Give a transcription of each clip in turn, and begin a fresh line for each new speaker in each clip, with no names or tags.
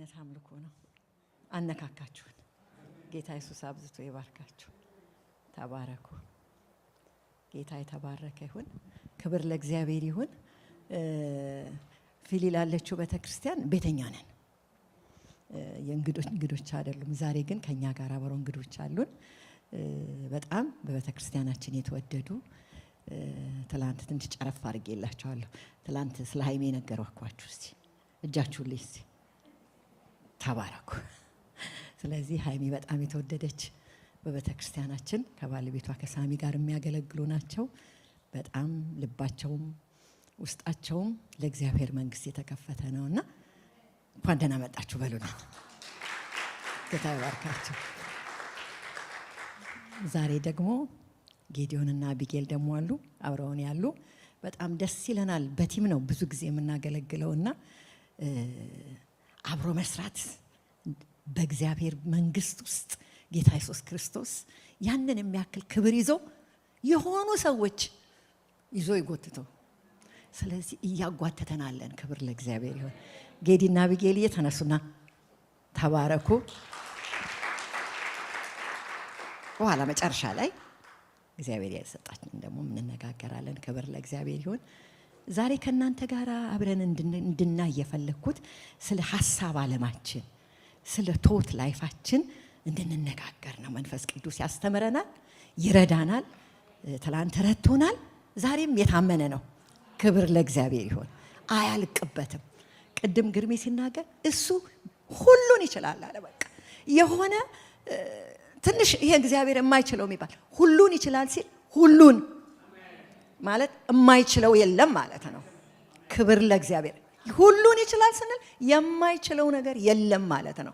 አይነት አምልኮ ነው? አነካካችሁን። ጌታ ኢየሱስ አብዝቶ ይባርካችሁ። ተባረኩ። ጌታ የተባረከ ይሁን። ክብር ለእግዚአብሔር ይሁን። ፊሊ ላለችው ቤተክርስቲያን ቤተኛ ነን። የእንግዶች አይደሉም። ዛሬ ግን ከኛ ጋር አብረው እንግዶች አሉን። በጣም በቤተክርስቲያናችን የተወደዱ ትላንት ትንሽ ጨረፍ አድርጌላችኋለሁ። ትላንት ስለ ሃይሜ ነገርኳችሁ። እስቲ እጃችሁን ልይስ። ተባረኩ። ስለዚህ ሃይሜ በጣም የተወደደች በቤተክርስቲያናችን ከባለቤቷ ከሳሚ ጋር የሚያገለግሉ ናቸው። በጣም ልባቸውም ውስጣቸውም ለእግዚአብሔር መንግስት የተከፈተ ነውና እንኳን ደህና መጣችሁ በሉና ጌታ ይባርካችሁ። ዛሬ ደግሞ ጌዲዮንና አቢጌል ደግሞ አሉ አብረውን ያሉ። በጣም ደስ ይለናል። በቲም ነው ብዙ ጊዜ የምናገለግለውና አብሮ መስራት በእግዚአብሔር መንግስት ውስጥ ጌታ ኢየሱስ ክርስቶስ ያንን የሚያክል ክብር ይዞ የሆኑ ሰዎች ይዞ ይጎትቶ። ስለዚህ እያጓተተናለን። ክብር ለእግዚአብሔር ይሁን። ጌዲና አቢጌል ተነሱና ተባረኩ። በኋላ መጨረሻ ላይ እግዚአብሔር ያሰጣችን ደግሞ እንነጋገራለን። ክብር ለእግዚአብሔር ይሁን። ዛሬ ከናንተ ጋር አብረን እንድናይ የፈለኩት ስለ ሐሳብ ዓለማችን ስለ ቶት ላይፋችን እንድንነጋገር ነው። መንፈስ ቅዱስ ያስተምረናል፣ ይረዳናል። ትላንት ረድቶናል፣ ዛሬም የታመነ ነው። ክብር ለእግዚአብሔር ይሁን። አያልቅበትም። ቅድም ግርሜ ሲናገር እሱ ሁሉን ይችላል አለ። በቃ የሆነ ትንሽ ይሄ እግዚአብሔር የማይችለው የሚባል ሁሉን ይችላል ሲል ሁሉን ማለት የማይችለው የለም ማለት ነው። ክብር ለእግዚአብሔር። ሁሉን ይችላል ስንል የማይችለው ነገር የለም ማለት ነው።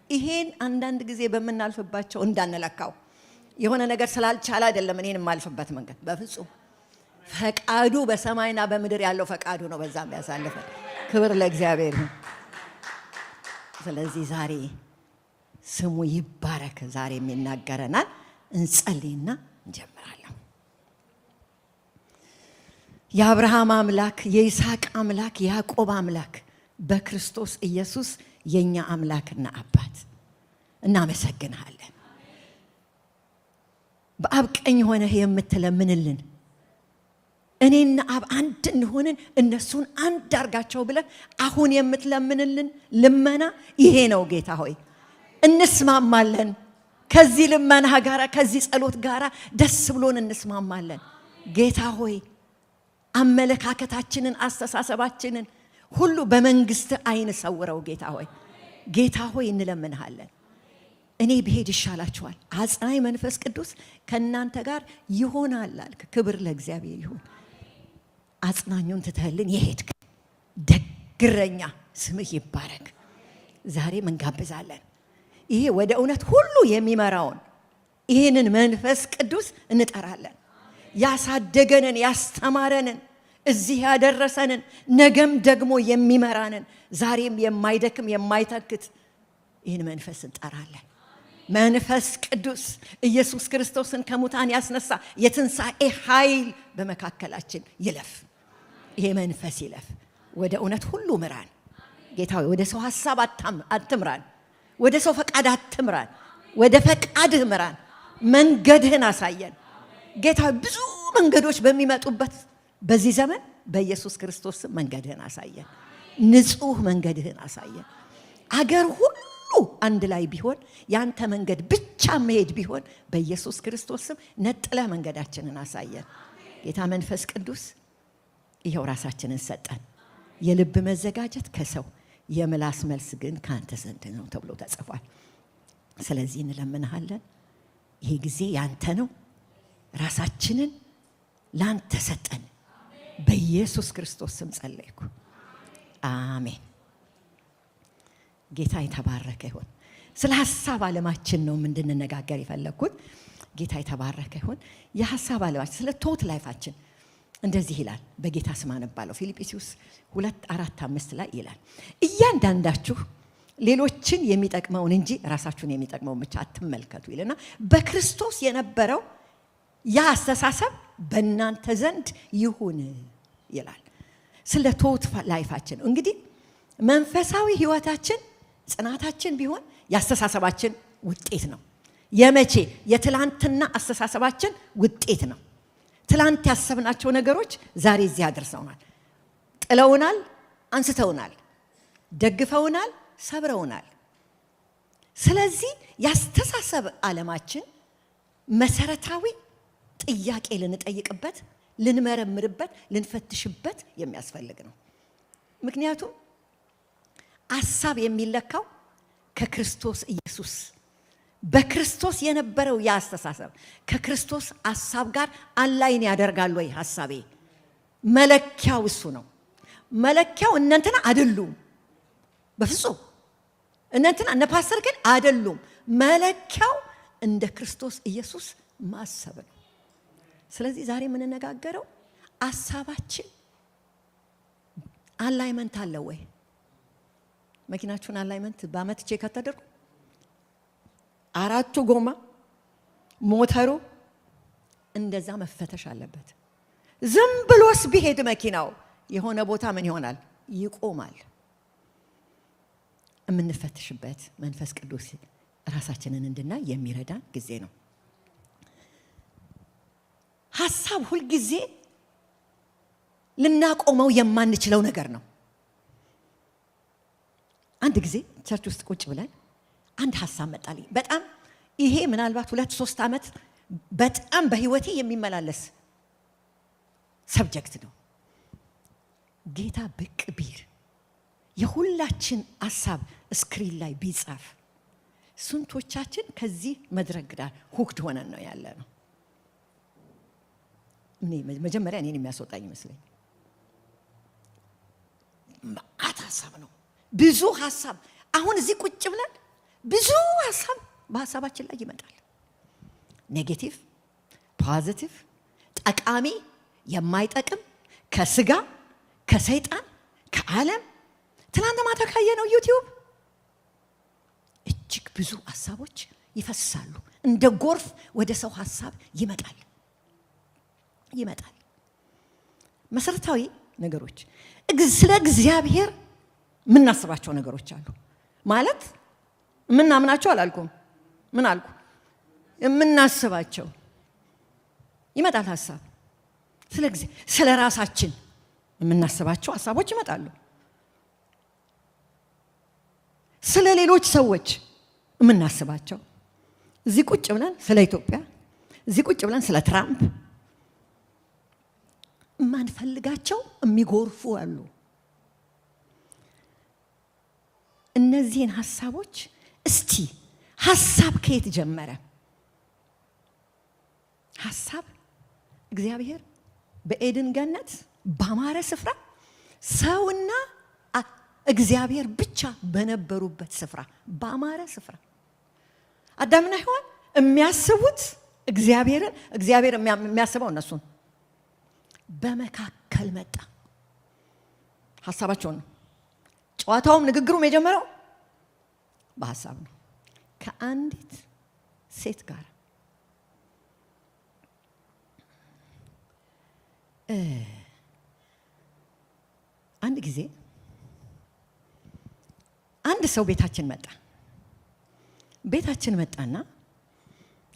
ይሄን አንዳንድ ጊዜ በመናልፍባቸው እንዳንለካው የሆነ ነገር ስላልቻለ አይደለም እኔን የማልፍበት መንገድ በፍጹም ፈቃዱ በሰማይና በምድር ያለው ፈቃዱ ነው። በዛም ያሳልፈን። ክብር ለእግዚአብሔር ይሁን። ስለዚህ ዛሬ ስሙ ይባረክ። ዛሬ የሚናገረናል። እንጸልይና እንጀምራለን። የአብርሃም አምላክ የይስሐቅ አምላክ የያዕቆብ አምላክ በክርስቶስ ኢየሱስ የኛ አምላክና አባት እናመሰግንሃለን። በአብ ቀኝ ሆነህ የምትለምንልን እኔና አብ አንድ እንሆንን እነሱን አንድ አርጋቸው ብለህ አሁን የምትለምንልን ልመና ይሄ ነው። ጌታ ሆይ እንስማማለን። ከዚህ ልመና ጋራ ከዚህ ጸሎት ጋራ ደስ ብሎን እንስማማለን። ጌታ ሆይ አመለካከታችንን አስተሳሰባችንን ሁሉ በመንግስት አይን ሰውረው። ጌታ ሆይ እንለምንሃለን። እኔ ብሄድ ይሻላችኋል፣ አጽናኝ መንፈስ ቅዱስ ከናንተ ጋር ይሆናል አልክ። ክብር ለእግዚአብሔር ይሁን። አጽናኙን ትተህልን የሄድክ ደግረኛ ስምህ ይባረክ። ዛሬ እንጋብዛለን። ይሄ ወደ እውነት ሁሉ የሚመራውን ይሄንን መንፈስ ቅዱስ እንጠራለን። ያሳደገንን ያስተማረንን እዚህ ያደረሰንን ነገም ደግሞ የሚመራንን ዛሬም የማይደክም የማይተክት ይህን መንፈስ እንጠራለን። መንፈስ ቅዱስ ኢየሱስ ክርስቶስን ከሙታን ያስነሳ የትንሣኤ ኃይል በመካከላችን ይለፍ። ይሄ መንፈስ ይለፍ። ወደ እውነት ሁሉ ምራን። ጌታ ሆይ ወደ ሰው ሐሳብ አትምራን፣ ወደ ሰው ፈቃድ አትምራን፣ ወደ ፈቃድህ ምራን። መንገድህን አሳየን። ጌታ ብዙ መንገዶች በሚመጡበት በዚህ ዘመን በኢየሱስ ክርስቶስ መንገድህን አሳየን። ንጹህ መንገድህን አሳየን። አገር ሁሉ አንድ ላይ ቢሆን ያንተ መንገድ ብቻ መሄድ ቢሆን በኢየሱስ ክርስቶስ ነጥለህ መንገዳችንን አሳየን። ጌታ መንፈስ ቅዱስ ይሄው ራሳችንን ሰጠን። የልብ መዘጋጀት ከሰው የምላስ መልስ ግን ካንተ ዘንድ ነው ተብሎ ተጽፏል። ስለዚህ እንለምንሃለን። ይሄ ጊዜ ያንተ ነው። ራሳችንን ላንተ ሰጠን። በኢየሱስ ክርስቶስ ስም ጸለይኩ። አሜን። ጌታ የተባረከ ይሁን። ስለ ሐሳብ ዓለማችን ነው እንድንነጋገር የፈለኩት። ጌታ የተባረከ ይሁን። የሐሳብ ዓለማችን ስለ ቶት ላይፋችን እንደዚህ ይላል። በጌታ ስም አነባለሁ። ፊልጵስዩስ 2:4-5 ላይ ይላል እያንዳንዳችሁ ሌሎችን የሚጠቅመውን እንጂ ራሳችሁን የሚጠቅመውን ብቻ አትመልከቱ ይልና በክርስቶስ የነበረው ያ አስተሳሰብ በእናንተ ዘንድ ይሁን ይላል። ስለ ቶት ላይፋችን እንግዲህ መንፈሳዊ ህይወታችን ጽናታችን ቢሆን ያስተሳሰባችን ውጤት ነው። የመቼ የትላንትና አስተሳሰባችን ውጤት ነው። ትላንት ያሰብናቸው ነገሮች ዛሬ እዚህ አድርሰውናል። ጥለውናል፣ አንስተውናል፣ ደግፈውናል፣ ሰብረውናል። ስለዚህ ያስተሳሰብ ዓለማችን መሰረታዊ ጥያቄ ልንጠይቅበት፣ ልንመረምርበት፣ ልንፈትሽበት የሚያስፈልግ ነው። ምክንያቱም ሐሳብ የሚለካው ከክርስቶስ ኢየሱስ በክርስቶስ የነበረው ያስተሳሰብ ከክርስቶስ ሐሳብ ጋር አላይን ያደርጋል ወይ? ሐሳቤ መለኪያው እሱ ነው። መለኪያው እነንተና አይደሉም። በፍጹም እነንተና እነ ፓስተር ግን አይደሉም። መለኪያው እንደ ክርስቶስ ኢየሱስ ማሰብ ነው። ስለዚህ ዛሬ የምንነጋገረው ሐሳባችን አላይመንት አለው ወይ? መኪናችሁን አላይመንት በአመት ቼክ አታደርጉ? አራቱ ጎማ ሞተሩ እንደዛ መፈተሽ አለበት። ዝም ብሎስ ቢሄድ መኪናው የሆነ ቦታ ምን ይሆናል? ይቆማል። የምንፈትሽበት መንፈስ ቅዱስ ራሳችንን እንድናይ የሚረዳን ጊዜ ነው። ሐሳብ ሁል ጊዜ ልናቆመው የማንችለው ነገር ነው። አንድ ጊዜ ቸርች ውስጥ ቁጭ ብለን አንድ ሐሳብ መጣልኝ። በጣም ይሄ ምናልባት 2-3 ዓመት በጣም በህይወቴ የሚመላለስ ሰብጀክት ነው። ጌታ ብቅ ቢል የሁላችን ሐሳብ ስክሪን ላይ ቢጻፍ ስንቶቻችን ከዚህ መድረክ ጋር ሁክድ ሆነን ነው ያለ ነው? መጀመሪያ እኔን የሚያስወጣኝ ይመስለኝ ማአት ሐሳብ ነው። ብዙ ሐሳብ አሁን እዚህ ቁጭ ብለን ብዙ ሐሳብ በሐሳባችን ላይ ይመጣል። ኔጌቲቭ፣ ፖዚቲቭ፣ ጠቃሚ፣ የማይጠቅም፣ ከስጋ፣ ከሰይጣን፣ ከዓለም ትናንት ማታ ካየነው ዩቲዩብ እጅግ ብዙ ሐሳቦች ይፈሳሉ። እንደ ጎርፍ ወደ ሰው ሐሳብ ይመጣል። መሰረታዊ ነገሮች ስለ እግዚአብሔር የምናስባቸው ነገሮች አሉ። ማለት የምናምናቸው አላልኩም። ምን አልኩ? የምናስባቸው ይመጣል ሐሳብ። ስለ ራሳችን የምናስባቸው ሐሳቦች ይመጣሉ። ስለ ሌሎች ሰዎች የምናስባቸው እዚህ ቁጭ ብለን ስለ ኢትዮጵያ፣ እዚህ ቁጭ ብለን ስለ ትራምፕ ማንፈልጋቸው የሚጎርፉ አሉ። እነዚህን ሐሳቦች እስቲ ሐሳብ ከየት ጀመረ? ሐሳብ እግዚአብሔር በኤድን ገነት ባማረ ስፍራ ሰውና እግዚአብሔር ብቻ በነበሩበት ስፍራ ባማረ ስፍራ አዳምና ሔዋን የሚያስቡት እግዚአብሔርን፣ እግዚአብሔር የሚያስበው እነሱን። በመካከል መጣ። ሐሳባቸው ነው። ጨዋታውም ንግግሩም የጀመረው በሐሳብ ነው። ከአንዲት ሴት ጋር አንድ ጊዜ አንድ ሰው ቤታችን መጣና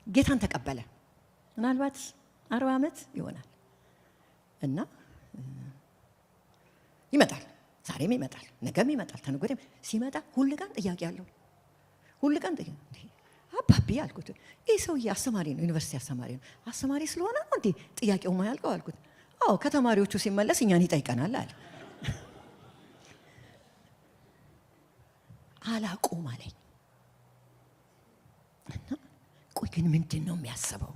ጌታን ተቀበለ። ምናልባት 40 ዓመት ይሆናል እና ይመጣል። ዛሬም ይመጣል፣ ነገም ይመጣል፣ ተነገ ወዲያም ሲመጣ ሁሉ ቀን ጥያቄ አለው። ሁሉ ቀን ጥያቄ አባቢ አልኩት። ይህ ሰውዬ አስተማሪ ነው፣ ዩኒቨርሲቲ አስተማሪ ነው። አስተማሪ ስለሆነ ነው እንዴ ጥያቄው ማያልቀው አልኩት። አዎ ከተማሪዎቹ ሲመለስ እኛን ይጠይቀናል አለ። አላቁም አለኝ። እና ቆይ ግን ምንድን ነው የሚያስበው?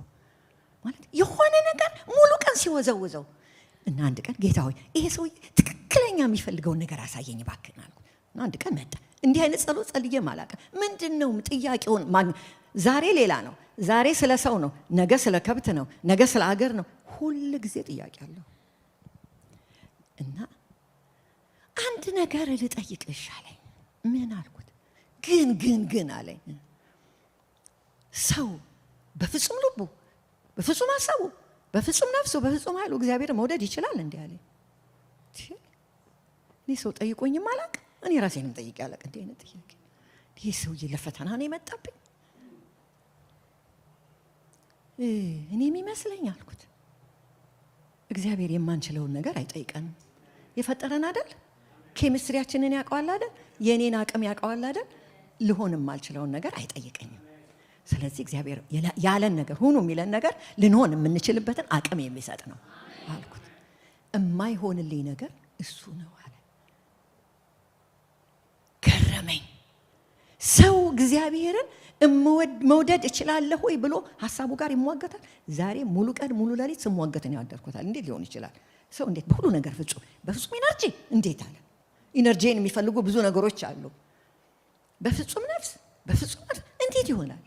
ማለት የሆነ ነገር ሙሉ ቀን ሲወዘውዘው እና አንድ ቀን ጌታ ሆይ ይሄ ሰውዬ ትክክለኛ የሚፈልገውን ነገር አሳየኝ እባክህ አልኩት። እና አንድ ቀን መጣ። እንዲህ አይነት ጸሎት ጸልዬም አላውቅም። ምንድነው ጥያቄውን? ዛሬ ሌላ ነው፣ ዛሬ ስለ ሰው ነው፣ ነገ ስለ ከብት ነው፣ ነገ ስለ አገር ነው። ሁሉ ጊዜ ጥያቄ አለው። እና አንድ ነገር ልጠይቅሽ አለኝ። ምን አልኩት? ግን አለኝ። ሰው በፍጹም ልቡ፣ በፍጹም ሐሳቡ፣ በፍጹም ነፍሱ፣ በፍጹም ኃይሉ እግዚአብሔር መውደድ ይችላል እንዴ አለኝ። እኔ ሰው ጠይቆኝም አላውቅም። እኔ ራሴንም ጠይቄ አላውቅም እንዴ አይነት ጥያቄ። ይህ ሰውዬ ለፈተና ነው የመጣብኝ እኔም ይመስለኝ አልኩት። እግዚአብሔር የማንችለውን ነገር አይጠይቀንም። የፈጠረን አይደል? ኬሚስትሪያችንን ያውቀዋል አይደል? የኔን አቅም ያውቀዋል አይደል? ልሆንም ማልችለውን ነገር አይጠይቀኝም። ስለዚህ እግዚአብሔር ያለን ነገር ሁኑ የሚለን ነገር ልንሆን የምንችልበትን አቅም የሚሰጥ ነው አልኩት። የማይሆንልኝ ነገር እሱ ነው አለ። ገረመኝ። ሰው እግዚአብሔርን መውደድ እችላለሁ ወይ ብሎ ሐሳቡ ጋር ይሟገታል። ዛሬ ሙሉ ቀን ሙሉ ሌሊት ስሟገት ነው ያደርኩታል። እንዴት ሊሆን ይችላል? ሰው እንዴት በሁሉ ነገር በፍጹም ኢነርጂ እንዴት አለ? ኢነርጂን የሚፈልጉ ብዙ ነገሮች አሉ። በፍጹም ነፍስ እንዴት ይሆናል?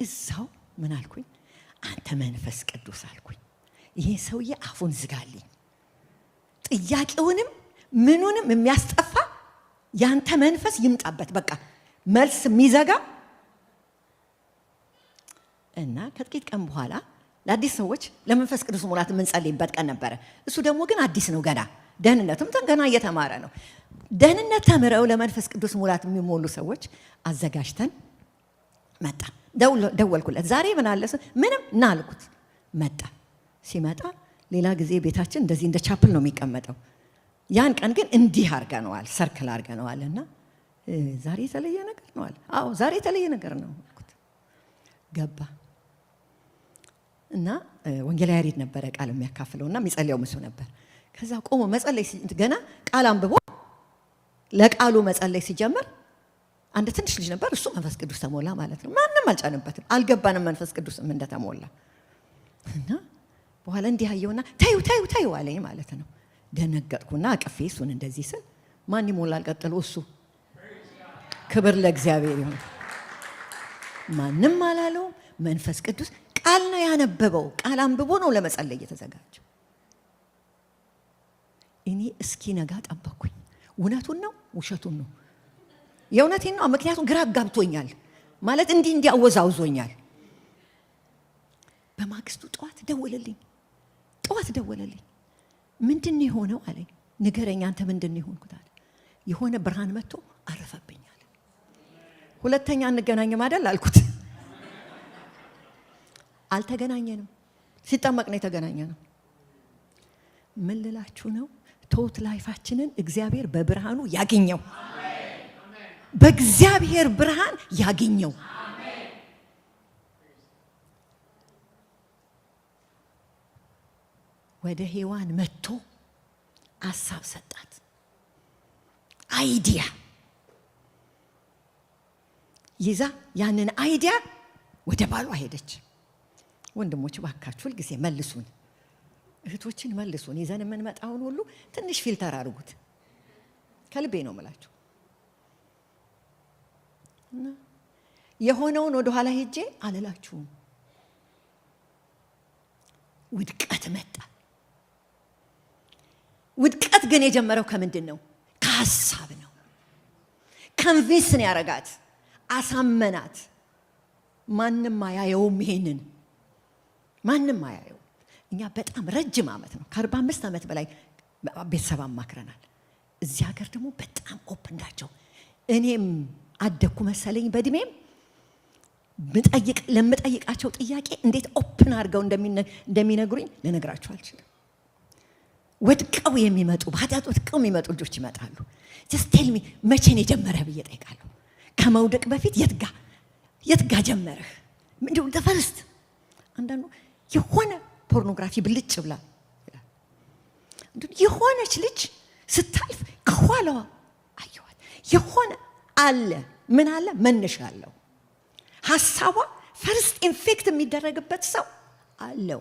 እዛው ምን አልኩኝ? አንተ መንፈስ ቅዱስ አልኩኝ፣ ይሄ ሰውዬ አፉን ዝጋልኝ። ጥያቄውንም ምኑንም የሚያስጠፋ ያንተ መንፈስ ይምጣበት። በቃ መልስ የሚዘጋ እና ከጥቂት ቀን በኋላ ለአዲስ ሰዎች ለመንፈስ ቅዱስ ሙላት የምንጸልይበት ቀን ነበረ። እሱ ደግሞ ግን አዲስ ነው ገና፣ ደህንነቱም ገና እየተማረ ነው። ደህንነት ተምረው ለመንፈስ ቅዱስ ሙላት የሚሞሉ ሰዎች አዘጋጅተን መጣ። ደወልኩለት። ዛሬ ምን አለ ምንም ና አልኩት። መጣ። ሲመጣ ሌላ ጊዜ ቤታችን እንደዚህ እንደ ቻፕል ነው የሚቀመጠው። ያን ቀን ግን እንዲህ አድርገነዋል፣ ሰርክል አድርገነዋል። እና ዛሬ የተለየ ነገር ነው አለ። አዎ ዛሬ የተለየ ነገር ነው አልኩት። ገባ እና ወንጌላዊ ያሬድ ነበረ ቃል የሚያካፍለውና የሚጸልየው እሱ ነበር። ከዛ ቆሞ መጸለይ ገና ቃል አንብቦ ለቃሉ መጸለይ ሲጀምር አንድ ትንሽ ልጅ ነበር። እሱ መንፈስ ቅዱስ ተሞላ ማለት ነው። ማንም አልጫነበትም፣ አልገባንም መንፈስ ቅዱስም እንደተሞላ። እና በኋላ እንዲህ አየውና ታዩ አለኝ ማለት ነው። ደነገጥኩና አቅፌ እሱን እንደዚህ ስል ማን ይሞላል ቀጥሎ? እሱ። ክብር ለእግዚአብሔር ይሁን። ማንም አላለው። መንፈስ ቅዱስ ቃል ነው ያነበበው። ቃል አንብቦ ነው ለመጸለይ የተዘጋጀው። እኔ እስኪ ነጋ ጠበቅኩኝ። እውነቱን ነው ውሸቱን ነው? የእውነቴን ነው። ምክንያቱም ግራ ጋብቶኛል ማለት እንዲህ አወዛውዞኛል። በማግስቱ ጠዋት ደወለልኝ። ምንድን ነው የሆነው አለኝ። ንገረኝ አንተ ምንድን ነው የሆንኩት አለ። የሆነ ብርሃን መጥቶ አረፈብኛል። ሁለተኛ እንገናኝም አይደል አልኩት። አልተገናኘንም። ሲጠመቅ ነው የተገናኘነው። ምን ልላችሁ ነው? ቶት ላይፋችንን እግዚአብሔር በብርሃኑ ያገኘው። በእግዚአብሔር ብርሃን ያገኘው። ወደ ሔዋን መጥቶ ሐሳብ ሰጣት፣ አይዲያ ይዛ ያንን አይዲያ ወደ ባሏ ሄደች። ወንድሞች ባካችሁ ሁልጊዜ መልሱን፣ እህቶችን መልሱን። ይዘን የምንመጣውን ሁሉ ትንሽ ፊልተር አድርጉት። ከልቤ ነው የምላችሁ። የሆነውን ወደ ኋላ ሄጄ አልላችሁም። ውድቀት መጣ። ውድቀት ግን የጀመረው ከምንድን ነው? ከሐሳብ ነው። ኮንቪንስ ነው ያረጋት፣ አሳመናት። ማንም አያየውም፣ ይሄንን ማንም አያየው። እኛ በጣም ረጅም ዓመት ነው፣ ከ45 ዓመት በላይ ቤተሰብ አማክረናል። እዚህ ሀገር ደግሞ በጣም ኦፕን ናቸው። እኔም አደኩ መሰለኝ በእድሜም ለምጠይቃቸው ጥያቄ እንዴት ኦፕን አድርገው እንደሚነግሩኝ ልነግራችሁ አልችልም። ወድቀው የሚመጡ በኃጢአት ወድቀው የሚመጡ ልጆች ይመጣሉ። ጀስት ቴል ሚ መቼ ነው የጀመረህ ብዬ ጠይቃለሁ። ከመውደቅ በፊት የት ጋ ጀመረህ? ምንድነው ተፈርስት? አንዳንዱ የሆነ ፖርኖግራፊ ብልጭ ብላ የሆነች ልጅ ስታልፍ ከኋላዋ አየዋት። የሆነ አለ ምን አለ መነሻ አለው። ሐሳቧ ፈርስት ኢንፌክት የሚደረግበት ሰው አለው።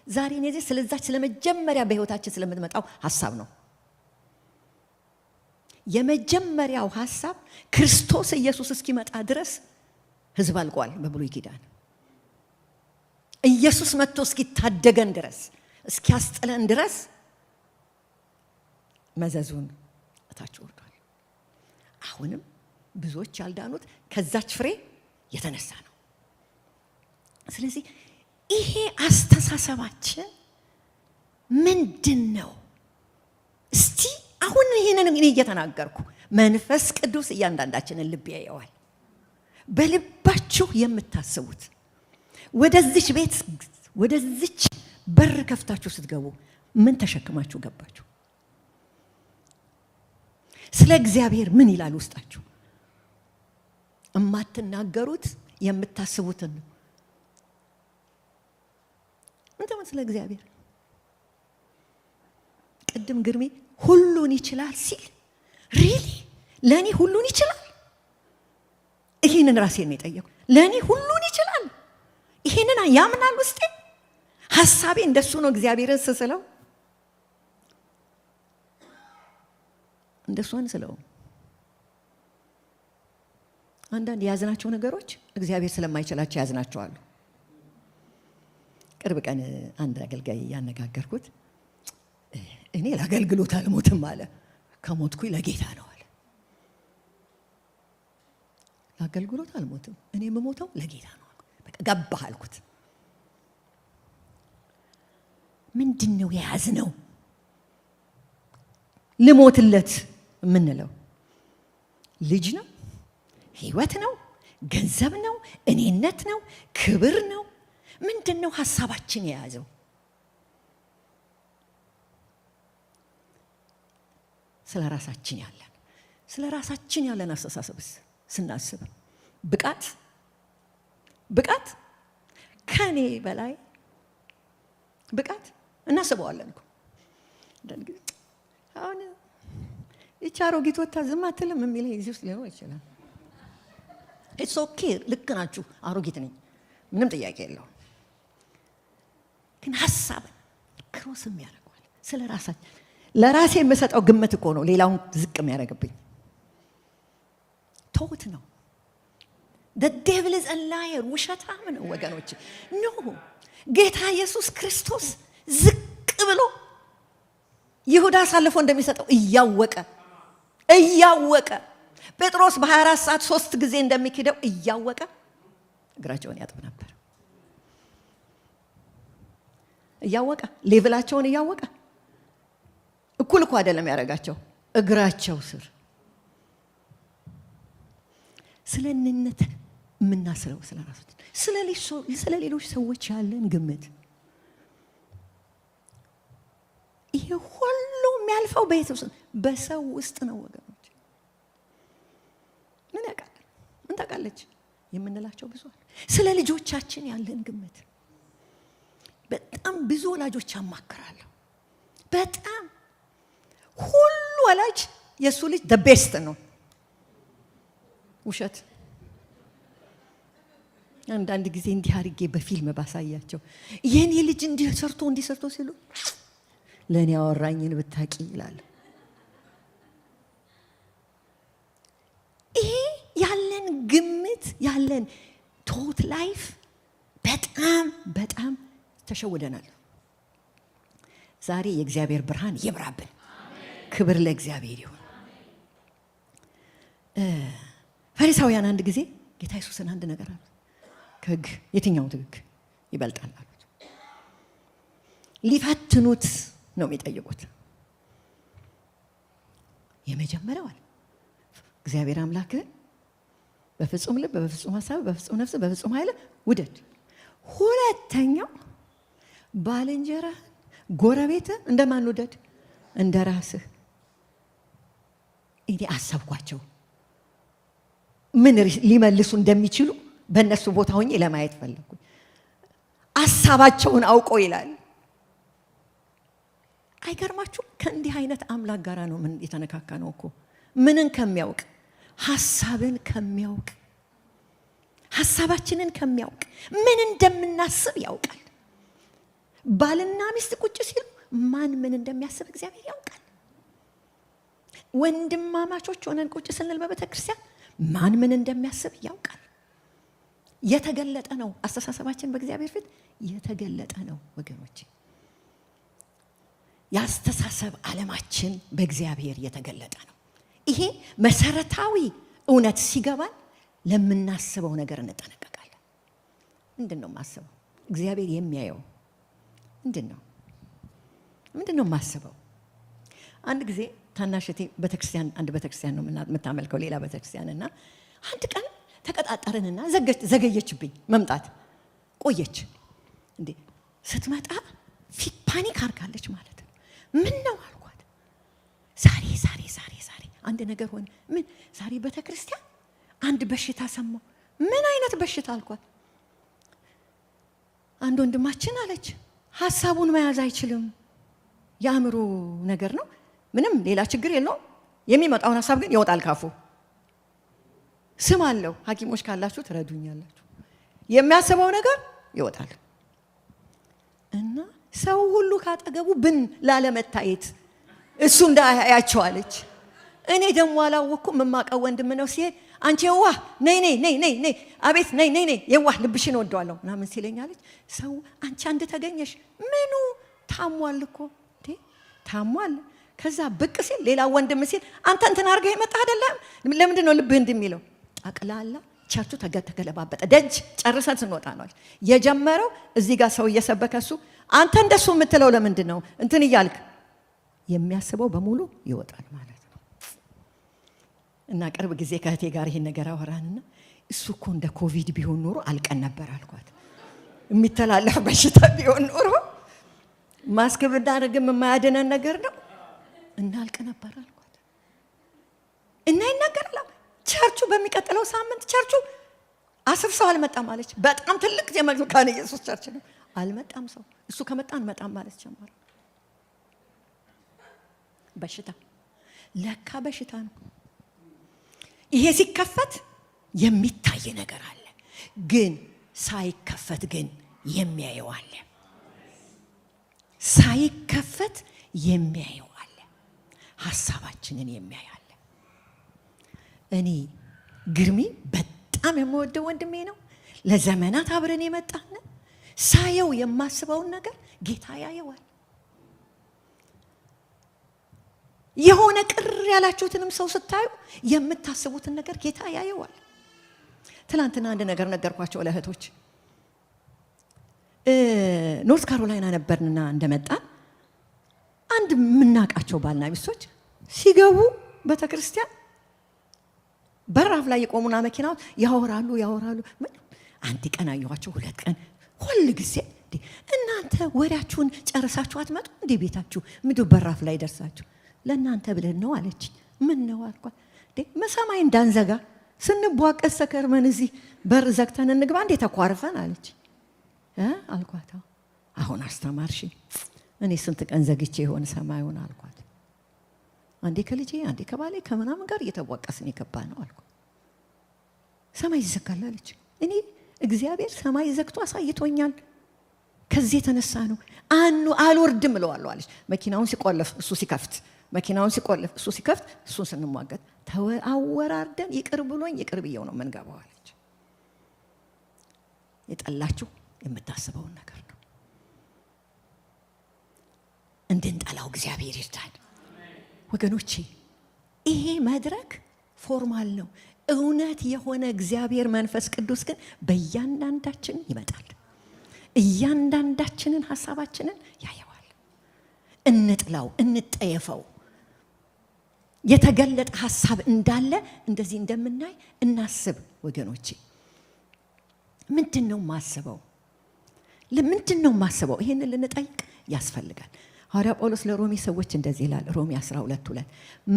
ዛሬ እኔ ስለዛች ስለመጀመሪያ በህይወታችን ስለምትመጣው ሐሳብ ነው። የመጀመሪያው ሐሳብ ክርስቶስ ኢየሱስ እስኪመጣ ድረስ ህዝብ አልቋል። በብሉይ ኪዳን ኢየሱስ መጥቶ እስኪታደገን ድረስ እስኪያስጥለን ድረስ መዘዙን እታች ወርዷል። አሁንም ብዙዎች ያልዳኑት ከዛች ፍሬ የተነሳ ነው። ስለዚህ ይሄ አስተሳሰባችን ምንድን ነው? እስቲ አሁን ይሄንን እኔ እየተናገርኩ መንፈስ ቅዱስ እያንዳንዳችንን ልብ ያየዋል። በልባችሁ የምታስቡት ወደዚች ቤት ወደዚች በር ከፍታችሁ ስትገቡ ምን ተሸክማችሁ ገባችሁ? ስለ እግዚአብሔር ምን ይላል ውስጣችሁ? እማትናገሩት የምታስቡትን ነው። እንተምን ስለ እግዚአብሔር ቅድም ግርሜ ሁሉን ይችላል ሲል ሪሊ ለኔ ሁሉን ይችላል? ይሄንን ራሴን ነው የጠየኩ። ለኔ ሁሉን ይችላል? ይሄንን ያምናል ውስጤ? ሐሳቤ እንደሱ ነው እግዚአብሔርን ስስለው? እንደሱ አንስለው። አንዳንድ ያዝናቸው ነገሮች እግዚአብሔር ስለማይችላቸው ያዝናቸዋል። ቅርብ ቀን አንድ አገልጋይ ያነጋገርኩት እኔ ለአገልግሎት አልሞትም አለ። ከሞትኩኝ ለጌታ ነው አለ። ለአገልግሎት አልሞትም፣ እኔ የምሞተው ለጌታ ነው። በቃ ገባህ አልኩት። ምንድነው የያዝነው? ልሞትለት የምንለው ልጅ ነው? ህይወት ነው? ገንዘብ ነው? እኔነት ነው? ክብር ነው? ምንድነው ሐሳባችን የያዘው? ስለ ራሳችን ያለን አስተሳሰብስ ስናስብ ብቃት ከኔ በላይ ብቃት እናስበዋለን እኮ። አሁን ይቺ አሮጊት ወታ ዝም አትልም የሚለኝ እዚህ ውስጥ ሊሆን ይችላል። ኢትስ ኦኬ፣ ልክ ናችሁ፣ አሮጊት ነኝ፣ ምንም ጥያቄ የለውም። ግን ሐሳብን ክሮስም ያደርገዋል። ስለ ራሳችን ለራሴ የምሰጠው ግምት እኮ ነው ሌላውን ዝቅ የሚያደርግብኝ። ተውት ነው። the devil is a liar፣ ውሸታም ነው ወገኖች። ኖ ጌታ ኢየሱስ ክርስቶስ ዝቅ ብሎ ይሁዳ አሳልፎ እንደሚሰጠው እያወቀ ጴጥሮስ በ24 ሰዓት 3 ጊዜ እንደሚክደው እያወቀ እግራቸውን ያጥብ ነበር። እያወቀ ሌቭላቸውን እያወቀ እኩል እኮ አይደለም ያደረጋቸው እግራቸው ስር። ስለነነት የምናስረው ስለ ራሳችን ስለ ሌሎች ሰዎች ያለን ግምት ይሄ ሁሉ የሚያልፈው በሰው ውስጥ ነው ወገኖች። ምን ታውቃለች የምንላቸው ብዙ አለ። ስለ ልጆቻችን ያለን ግምት በጣም ብዙ ወላጆች ያማክራለሁ። በጣም ሁሉ ወላጅ የሱ ልጅ the best ነው። ውሸት። አንዳንድ ጊዜ እንዲህ አድርጌ በፊልም ባሳያቸው የኔ ልጅ እንዲህ ሰርቶ ሲሉ ለኔ ያወራኝን ብታቂ ይላል። ይሄ ያለን ግምት ያለን ቶት ላይፍ በጣም ተሸውደናል። ዛሬ የእግዚአብሔር ብርሃን ይብራብን። ክብር ለእግዚአብሔር ይሁን። ፈሪሳውያን አንድ ጊዜ ጌታ ኢየሱስን አንድ ነገር አሉት። ከሕግ የትኛው ሕግ ይበልጣል አሉት። ሊፈትኑት ነው የሚጠይቁት። የመጀመሪያው አለ እግዚአብሔር አምላክህን በፍጹም ልብ፣ በፍጹም ሐሳብ፣ በፍጹም ነፍስ፣ በፍጹም ኃይል ውደድ። ሁለተኛው ባልንጀራህን ጎረቤትህን እንደማን ውደድ? እንደ ራስህ። እኔ አሰብኳቸው ምን ሊመልሱ እንደሚችሉ በእነሱ ቦታ ሆኜ ለማየት ፈለኩኝ። ሐሳባቸውን አውቆ ይላል። አይገርማችሁም? ከእንዲህ አይነት አምላክ ጋራ ነው ምን የተነካካ ነው እኮ። ምንን ከሚያውቅ? ሐሳብን ከሚያውቅ፣ ሐሳባችንን ከሚያውቅ፣ ምን እንደምናስብ ያውቃል። ባልና ሚስት ቁጭ ሲሉ ማን ምን እንደሚያስብ እግዚአብሔር ያውቃል። ወንድማማቾች ሆነን ቁጭ ስንል በቤተ ክርስቲያን ማን ምን እንደሚያስብ ያውቃል። የተገለጠ ነው አስተሳሰባችን በእግዚአብሔር ፊት የተገለጠ ነው ወገኖች። የአስተሳሰብ ዓለማችን በእግዚአብሔር የተገለጠ ነው። ይሄ መሰረታዊ እውነት ሲገባን ለምናስበው ነገር እንጠነቀቃለን። ምንድነው የማስበው? እግዚአብሔር የሚያየው ምንድነው የማስበው? አንድ ጊዜ ታናሽቴ ቤተክርስቲያን አንድ ቤተክርስቲያን ነው የምታመልከው ሌላ ቤተክርስቲያንና አንድ ቀን ተቀጣጣረንና ዘገየችብኝ መምጣት ቆየች እንዴ ስትመጣ ፊት ፓኒክ አርጋለች ማለት ነው ምን ነው አልኳት ዛሬ አንድ ነገር ሆነ ምን ዛሬ ቤተክርስቲያን አንድ በሽታ ሰማሁ ምን አይነት በሽታ አልኳት አንድ ወንድማችን አለች ሐሳቡን መያዝ አይችልም ያምሩ ነገር ነው ምንም ሌላ ችግር የለውም የሚመጣውን ሐሳብ ግን ይወጣል ካፉ ስም አለው ሐኪሞች ካላችሁ ትረዱኛላችሁ የሚያስበው ነገር ይወጣል እና ሰው ሁሉ ካጠገቡ ብን ላለመታየት እሱ እንዳያያቸው አለች እኔ ደግሞ አላወኩም የማውቀው ወንድም ነው ሲሄድ አንቺ የዋህ ነይ አቤት ነይ የዋህ ልብሽን ወደዋለሁ ምናምን ሲለኛለች ሰው አንቺ አንድ ተገኘሽ ምኑ ታሟል እኮ ታሟል ከዛ ብቅ ሲል ሌላ ወንድም ሲል አንተ እንትን አርገህ የመጣ አይደለም ለምንድን ነው ልብህ እንደሚለው ጠቅላላ ቸርቹ ተገለባበጠ ደጅ ጨርሰን ስንወጣ ነው የጀመረው እዚህ ጋር ሰው እየሰበከሱ አንተ እንደሱ የምትለው ለምንድን ነው እንትን እያልክ የሚያስበው በሙሉ ይወጣል ማለት ነው እና ቅርብ ጊዜ ከእህቴ ጋር ይሄን ነገር አወራንና እሱ እኮ እንደ ኮቪድ ቢሆን ኖሮ አልቀን ነበር አልኳት የሚተላለፍ በሽታ ቢሆን ኖሮ ማስክ ብናደርግም የማያድነን ነገር ነው እናልቅ ነበር አልኳት እና ይናገራል ቸርቹ በሚቀጥለው ሳምንት ቸርቹ 10 ሰው አልመጣም አለች በጣም ትልቅ የመካነ ኢየሱስ ቸርች ነው አልመጣም ሰው እሱ ከመጣ አንመጣም ማለት ጀመረ በሽታ ለካ በሽታ ነው ይሄ ሲከፈት የሚታይ ነገር አለ ግን ሳይከፈት ግን የሚያየው አለ ሳይከፈት የሚያየው አለ ሐሳባችንን የሚያይ አለ እኔ ግርሚ በጣም የምወደው ወንድሜ ነው ለዘመናት አብረን የመጣን ሳየው የማስበውን ነገር ጌታ ያየዋል የሆነ ቅር ያላችሁትንም ሰው ስታዩ የምታስቡትን ነገር ጌታ ያየዋል ትላንትና አንድ ነገር ነገርኳቸው ለእህቶች ኖርዝ ካሮላይና ነበርንና እንደመጣን አንድ ምናቃቸው ባልና ሚስቶች ሲገቡ ቤተክርስቲያን በራፍ ላይ የቆሙና መኪናው ያወራሉ አንድ ቀን አየኋቸው ሁለት ቀን ሁሉ ጊዜ እናንተ ወዳችሁን ጨርሳችሁ አትመጡ እንዴ ቤታችሁ ምድር በራፍ ላይ ደርሳችሁ ለእናንተ ብለን ነው አለች ምን ነው አልኳት መሰማይ እንዳንዘጋ ስንቧቀስ ሰከርመን እዚህ በር ዘግተን እንግባ እንዴ ተቋርፈን አለች አልኳት አሁን አስተማርሽ እኔ ስንት ቀን ዘግቼ ይሆን ሰማዩን አልኳት አንዴ ከልጄ አንዴ ከባሌ ከምናምን ጋር እየተቧቀስን ይገባ ነው አልኳት ሰማይ ይዘጋል አለች እኔ እግዚአብሔር ሰማይ ዘግቶ አሳይቶኛል ከዚህ የተነሳ ነው አልወርድም እለዋለሁ አለች መኪናውን ሲቆልፍ እሱ ሲከፍት መኪናውን ሲቆልፍ እሱ ሲከፍት እሱን ስንሟገት አወራርደን ይቅር ብሎኝ ይቅር ብየው ነው መንገባው አለች የጠላችሁ የምታስበውን ነገር ነው እንድንጠላው እግዚአብሔር ይርዳን ወገኖቼ ይሄ መድረክ ፎርማል ነው እውነት የሆነ እግዚአብሔር መንፈስ ቅዱስ ግን በእያንዳንዳችን ይመጣል እያንዳንዳችንን ሐሳባችንን ያየዋል እንጥላው እንጠየፈው የተገለጠ ሐሳብ እንዳለ እንደዚህ እንደምናይ እናስብ ወገኖቼ ምንድነው ማስበው ለምንድነው ማስበው ይሄንን ልንጠይቅ ያስፈልጋል ሐዋርያ ጳውሎስ ለሮሜ ሰዎች እንደዚህ ይላል ሮሜ 12:2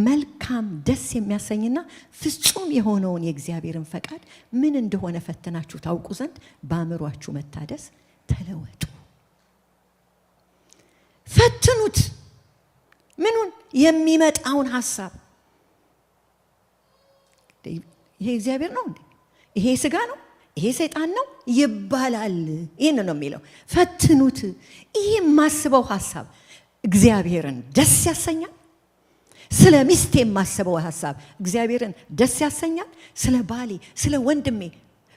መልካም ደስ የሚያሰኝና ፍጹም የሆነውን የእግዚአብሔርን ፈቃድ ምን እንደሆነ ፈተናችሁ ታውቁ ዘንድ በአእምሮአችሁ መታደስ ተለወጡ ፈትኑት ምኑን የሚመጣውን ሐሳብ ይሄ እግዚአብሔር ነው እንዴ ይሄ ስጋ ነው ይሄ ሰይጣን ነው ይባላል ይሄን ነው የሚለው ፈትኑት ይሄ ማስበው ሐሳብ እግዚአብሔርን ደስ ያሰኛል ስለ ሚስቴ ማስበው ሐሳብ እግዚአብሔርን ደስ ያሰኛል ስለ ባሌ ስለ ወንድሜ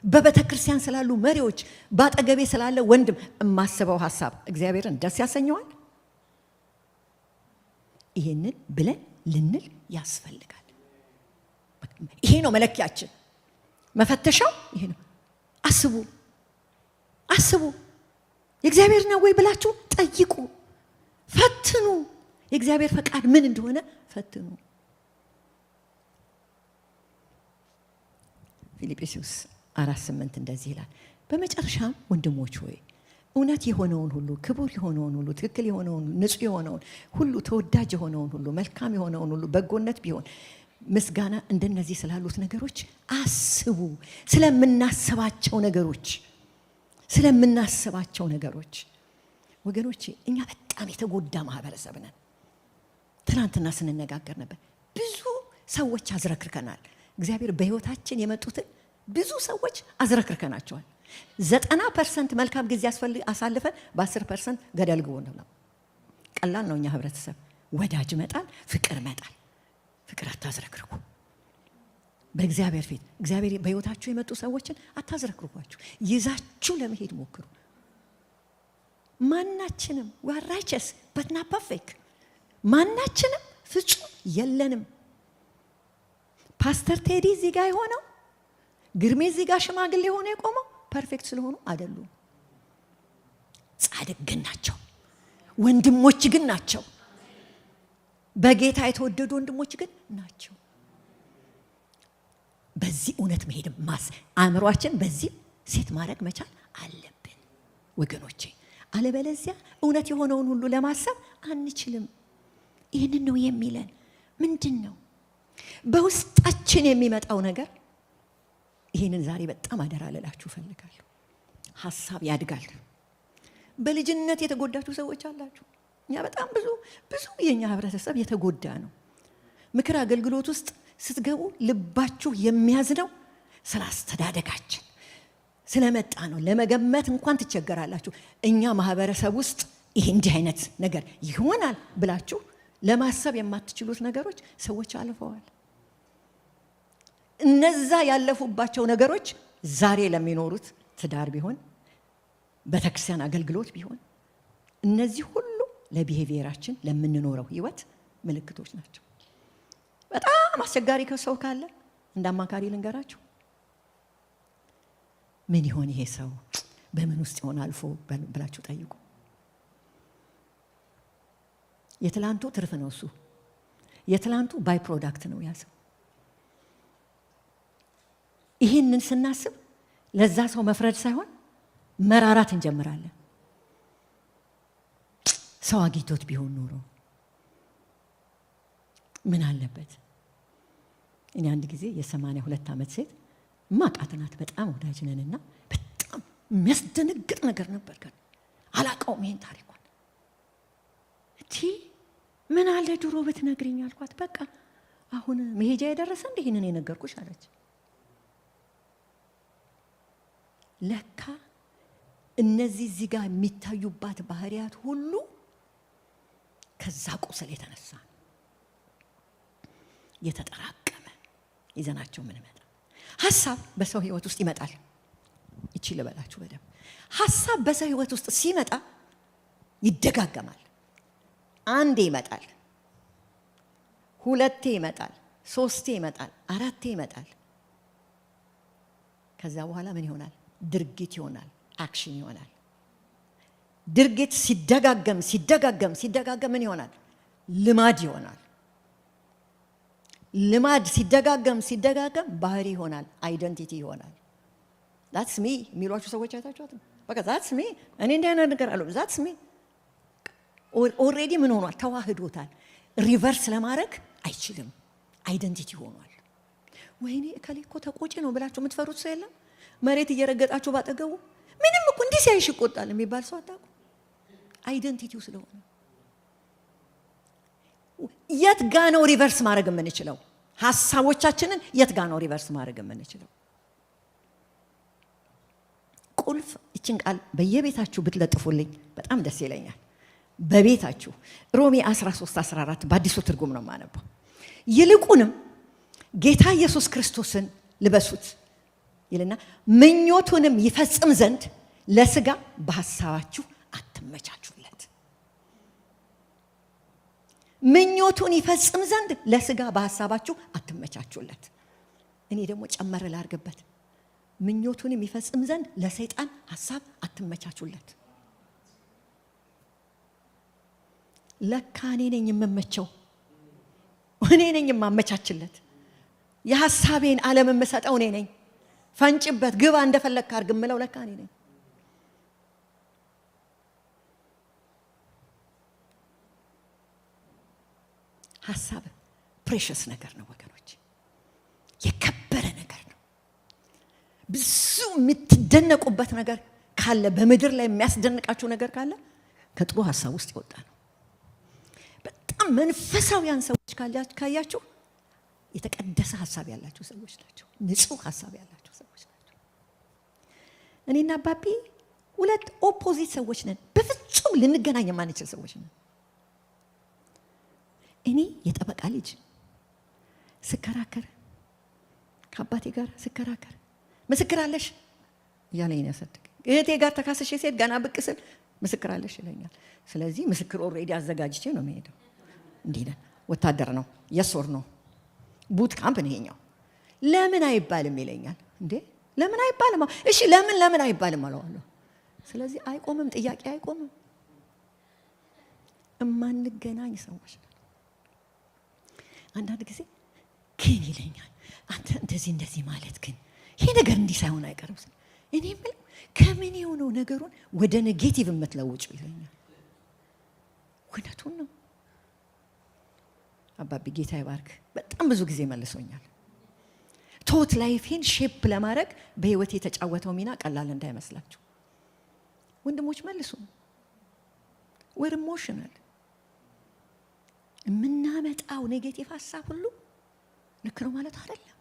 በቤተክርስቲያን ስላሉ መሪዎች ባጠገቤ ስላለ ወንድም ማስበው ሐሳብ እግዚአብሔርን ደስ ያሰኘዋል ይሄንን ብለን ልንል ያስፈልጋል ይሄ ነው መለኪያችን መፈተሻው ይሄ ነው አስቡ የእግዚአብሔር ነው ወይ ብላችሁ ጠይቁ ፈትኑ የእግዚአብሔር ፈቃድ ምን እንደሆነ ፈትኑ። ፊልጵስዩስ 4:8 እንደዚህ ይላል፣ በመጨረሻም ወንድሞች ሆይ እውነት የሆነውን ሁሉ፣ ክቡር የሆነውን ሁሉ፣ ትክክል የሆነውን፣ ንጹህ የሆነውን ሁሉ፣ ተወዳጅ የሆነውን ሁሉ፣ መልካም የሆነውን ሁሉ፣ በጎነት ቢሆን ምስጋና፣ እንደነዚህ ስላሉት ነገሮች አስቡ። ስለምናስባቸው ነገሮች ወገኖቼ፣ እኛ በጣም የተጎዳ ማህበረሰብ ነን። ትናንትና ስንነጋገር ነበር። ብዙ ሰዎች አዝረክርከናል። እግዚአብሔር በህይወታችን የመጡትን ብዙ ሰዎች አዝረክርከናቸዋል። 90% መልካም ጊዜ አሳልፈን በ10% ገደል ግቡ ነው። ቀላል ነው። እኛ ህብረተሰብ ወዳጅ መጣል፣ ፍቅር መጣል። ፍቅር አታዝረክርኩ። በእግዚአብሔር ፊት እግዚአብሔር በህይወታችሁ የመጡ ሰዎችን አታዝረክርኳቸው። ይዛችሁ ለመሄድ ሞክሩ። ማናችንም we are righteous but not perfect። ማናችንም ፍጹም የለንም። ፓስተር ቴዲ እዚህ ጋር የሆነው ግርሜ እዚህ ጋር ሽማግሌ ሆኖ የቆመው ፐርፌክት ስለሆኑ አይደሉም። ጻድቅ ግን ናቸው። ወንድሞች ግን ናቸው። በጌታ የተወደዱ ወንድሞች ግን ናቸው። በዚህ እውነት መሄድ አእምሯችን በዚህ ሴት ማድረግ መቻል አለብን ወገኖቼ። አለበለዚያ እውነት የሆነውን ሁሉ ለማሰብ አንችልም። ይህንን ነው የሚለን። ምንድን ነው በውስጣችን የሚመጣው ነገር? ይህንን ዛሬ በጣም አደራ ልላችሁ ፈልጋለሁ። ሐሳብ ያድጋል። በልጅነት የተጎዳችሁ ሰዎች አላችሁ። እኛ በጣም ብዙ የኛ ህብረተሰብ የተጎዳ ነው። ምክር አገልግሎት ውስጥ ስትገቡ ልባችሁ የሚያዝነው ስለ አስተዳደጋችን ስለመጣ ነው። ለመገመት እንኳን ትቸገራላችሁ። እኛ ማህበረሰብ ውስጥ ይሄ እንዲህ አይነት ነገር ይሆናል ብላችሁ ለማሰብ የማትችሉት ነገሮች ሰዎች አልፈዋል። እነዛ ያለፉባቸው ነገሮች ዛሬ ለሚኖሩት ትዳር ቢሆን፣ በተክርስቲያን አገልግሎት ቢሆን፣ እነዚህ ሁሉ ለቢሄቪየራችን ለምንኖረው ህይወት ምልክቶች ናቸው። በጣም አስቸጋሪ ከሰው ካለ እንዳማካሪ ልንገራችሁ። ምን ይሆን ይሄ ሰው? በምን ውስጥ ይሆን አልፎ ብላችሁ ጠይቁ። የትላንቱ ትርፍ ነው እሱ። የትላንቱ ባይ ፕሮዳክት ነው ያ ሰው። ይህንን ስናስብ ለዛ ሰው መፍረድ ሳይሆን መራራት እንጀምራለን። ሰው አግኝቶት ቢሆን ኖሮ ምን አለበት? እኔ አንድ ጊዜ የ82 ዓመት ሴት ማቃት ናት። በጣም ወዳጅ ነንና በጣም የሚያስደነግጥ ነገር ነበር። ግን አላውቀውም ይሄን ታሪኳን። ምን አለ ድሮ ብትነግሪኝ አልኳት። በቃ አሁን መሄጃ የደረሰ እንደ ይሄንን የነገርኩሽ አለች። ለካ እነዚህ እዚህ ጋር የሚታዩባት ባህሪያት ሁሉ ከዛ ቁስል የተነሳ የተጠራቀመ ይዘናቸው ምን መጣ። ሐሳብ በሰው ህይወት ውስጥ ይመጣል። እቺ ልበላችሁ በደም ሐሳብ በሰው ህይወት ውስጥ ሲመጣ ይደጋገማል። አንዴ ይመጣል፣ ሁለቴ ይመጣል፣ ሶስቴ ይመጣል፣ አራቴ ይመጣል። ከዛ በኋላ ምን ይሆናል? ድርጊት ይሆናል፣ አክሽን ይሆናል። ድርጊት ሲደጋገም ምን ይሆናል? ልማድ ይሆናል። ልማድ ሲደጋገም ባህሪ ይሆናል፣ አይደንቲቲ ይሆናል። that's me የሚሏችሁ ሰዎች አይታችኋት? በቃ that's me እኔ እንደ አይነት ነገር አለው that's me ኦልሬዲ ምን ሆኗል? ተዋህዶታል። ሪቨርስ ለማድረግ አይችልም። አይደንቲቲ ሆኗል። ወይኔ እከሌ እኮ ተቆጪ ነው ብላችሁ የምትፈሩት ሰው የለም? መሬት እየረገጣችሁ ባጠገቡ ምንም እኮ እንዲህ ሲያይሽ ይቆጣል የሚባል ሰው አታውቁ? አይደንቲቲው ስለሆነ የት ጋ ነው ሪቨርስ ማድረግ የምንችለው? ሐሳቦቻችንን የት ጋ ነው ሪቨርስ ማድረግ የምንችለው? ቁልፍ እቺን ቃል በየቤታችሁ ብትለጥፉልኝ በጣም ደስ ይለኛል። በቤታችሁ ሮሜ 13:14 በአዲሱ ትርጉም ነው የማነበው። ይልቁንም ጌታ ኢየሱስ ክርስቶስን ልበሱት ይልና ምኞቱንም ይፈጽም ዘንድ ለስጋ በሐሳባችሁ አትመቻቹለት። ምኞቱን ይፈጽም ዘንድ ለስጋ በሐሳባችሁ አትመቻቹለት። እኔ ደግሞ ጨመረ ላርግበት፣ ምኞቱንም ይፈጽም ዘንድ ለሰይጣን ሐሳብ አትመቻቹለት። ለካ እኔ ነኝ የምመቸው እኔ ነኝ የማመቻችለት። የሐሳቤን ዓለም የምሰጠው እኔ ነኝ። ፈንጭበት፣ ግባ፣ እንደፈለግክ አድርግ የምለው ለካ እኔ ነኝ። ሐሳብ ፕሬሸስ ነገር ነው ወገኖች፣ የከበረ ነገር ነው። ብዙ የምትደነቁበት ነገር ካለ፣ በምድር ላይ የሚያስደንቃችሁ ነገር ካለ ከጥሩ ሐሳብ ውስጥ ይወጣ ነው። በጣም መንፈሳዊያን ሰዎች ካያችሁ የተቀደሰ ሐሳብ ያላቸው ሰዎች ናቸው። ንጹህ ሐሳብ ያላቸው ሰዎች ናቸው። እኔና አባቢ ሁለት ኦፖዚት ሰዎች ነን። በፍጹም ልንገናኝ የማንችል ሰዎች ነን። እኔ የጠበቃ ልጅ ስከራከር፣ ከአባቴ ጋር ስከራከር ምስክር አለሽ እያለኝ ነው ያሳደገኝ። እህቴ ጋር ተካሰሽ ሴት ገና ብቅ ስል ምስክር አለሽ ይለኛል። ስለዚህ ምስክር ኦልሬዲ አዘጋጅቼ ነው የምሄደው። እንዲህ ነን። ወታደር ነው፣ የሶር ነው፣ ቡት ካምፕ ነው ይሄኛው። ለምን አይባልም ይለኛል። እንዴ ለምን አይባልም? እሺ ለምን አይባልም አለዋለሁ። ስለዚህ አይቆምም፣ ጥያቄ አይቆምም። እማንገናኝ ሰዎች ነው። አንዳንድ ጊዜ ግን ይለኛል፣ አንተ እንደዚህ ማለት ግን ይሄ ነገር እንዲህ ሳይሆን አይቀርም። እኔ የምለው ከምን የሆነው ነገሩን ወደ ኔጌቲቭ የምትለውጭው ይለኛል። እውነቱን ነው። አባቢ ጌታ ይባርክ በጣም ብዙ ጊዜ መልሶኛል። ቶት ላይፌን ሼፕ ለማድረግ በህይወት የተጫወተው ሚና ቀላል እንዳይመስላችሁ ወንድሞች። መልሱ። we're emotional። የምናመጣው ኔጌቲቭ ሐሳብ ሁሉ ልክ ነው ማለት አይደለም።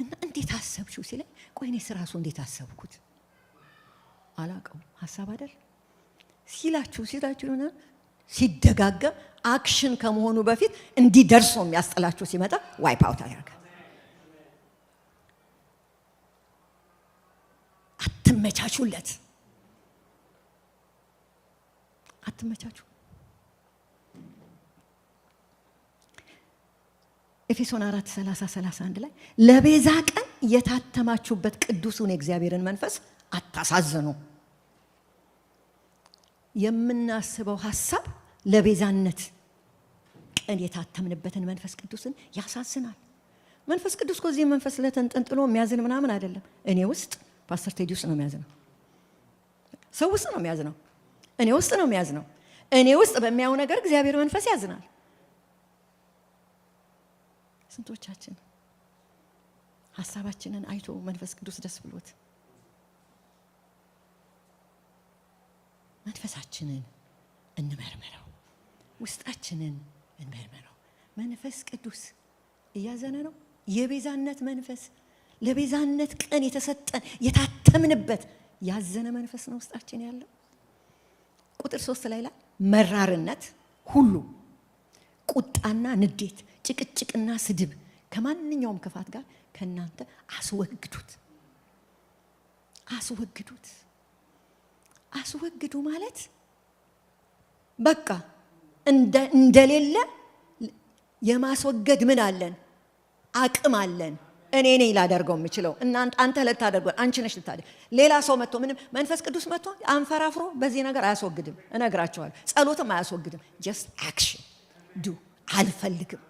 እና እንዴት አሰብሽው ሲለኝ፣ ቆይ እኔ ስራሱ እንዴት አሰብኩት አላውቀው። ሐሳብ አይደል ሲላችሁ ሆነ ሲደጋገም አክሽን ከመሆኑ በፊት እንዲደርሶ የሚያስጠላችሁ ሲመጣ ዋይፕ አውት ያደርጋል። አትመቻቹለት፣ አትመቻቹ። ኤፌሶን 4:30-31 ላይ ለቤዛ ቀን የታተማችሁበት ቅዱሱን የእግዚአብሔርን መንፈስ አታሳዝኑ። የምናስበው ሐሳብ ለቤዛነት ቀን የታተምንበትን መንፈስ ቅዱስን ያሳዝናል። መንፈስ ቅዱስ ከዚህ መንፈስ ለተንጠልጥሎ የሚያዝን ምናምን አይደለም። እኔ ውስጥ ፓስተር ቴዲ ውስጥ ነው የሚያዝነው። ሰው ውስጥ ነው የሚያዝነው። እኔ ውስጥ ነው የሚያዝነው። እኔ ውስጥ በሚያው ነገር እግዚአብሔር መንፈስ ያዝናል። ስንቶቻችን ሐሳባችንን አይቶ መንፈስ ቅዱስ ደስ ብሎት መንፈሳችንን እንመርምረው፣ ውስጣችንን እንመርምረው። መንፈስ ቅዱስ እያዘነ ነው። የቤዛነት መንፈስ፣ ለቤዛነት ቀን የተሰጠን የታተምንበት ያዘነ መንፈስ ነው ውስጣችን ያለው። ቁጥር 3 ላይ መራርነት ሁሉ፣ ቁጣና ንዴት፣ ጭቅጭቅና ስድብ ከማንኛውም ክፋት ጋር ከናንተ አስወግዱት። አስወግዱ ማለት በቃ እንደሌለ የማስወገድ ምን አለን? አቅም አለን። እኔ ነኝ ላደርገው የምችለው። አንተ ልታደርገው፣ አንቺ ነሽ ልታደርገው። ሌላ ሰው መጥቶ ምንም መንፈስ ቅዱስ መጥቶ አንፈራፍሮ በዚህ ነገር አያስወግድም። እነግራቸዋለሁ። ጸሎትም አያስወግድም። ጀስት አክሽን ዱ። አልፈልግም።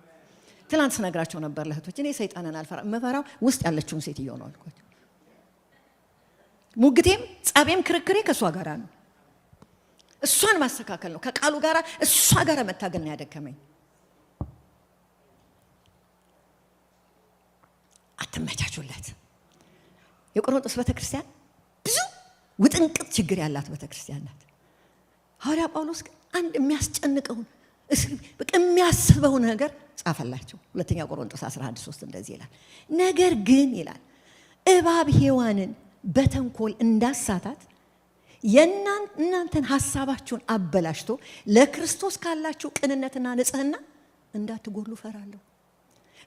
ትናንት ስነግራቸው ነበር ለእህቶች፣ እኔ ሰይጣንን አልፈራም፣ የምፈራው ውስጥ ያለችውን ሴትዮ ነው አልኳቸው። ሙግቴም ጸቤም ክርክሬ ከእሷ ጋር ነው። እሷን ማስተካከል ነው። ከቃሉ ጋር እሷ ጋር መታገል ነው ያደከመኝ። አትመቻቹለት። የቆሮንቶስ ቤተክርስቲያን ብዙ ውጥንቅጥ ችግር ያላት ቤተክርስቲያን ናት። ሐዋርያ ጳውሎስ ግን አንድ የሚያስጨንቀውን በቃ የሚያስበውን ነገር ጻፈላቸው። ሁለተኛ ቆሮንቶስ 11:3 እንደዚህ ይላል፣ ነገር ግን ይላል እባብ ሔዋንን በተንኮል እንዳሳታት የእናንተን ሐሳባችሁን አበላሽቶ ለክርስቶስ ካላችሁ ቅንነትና ንጽህና እንዳትጎሉ ፈራለሁ።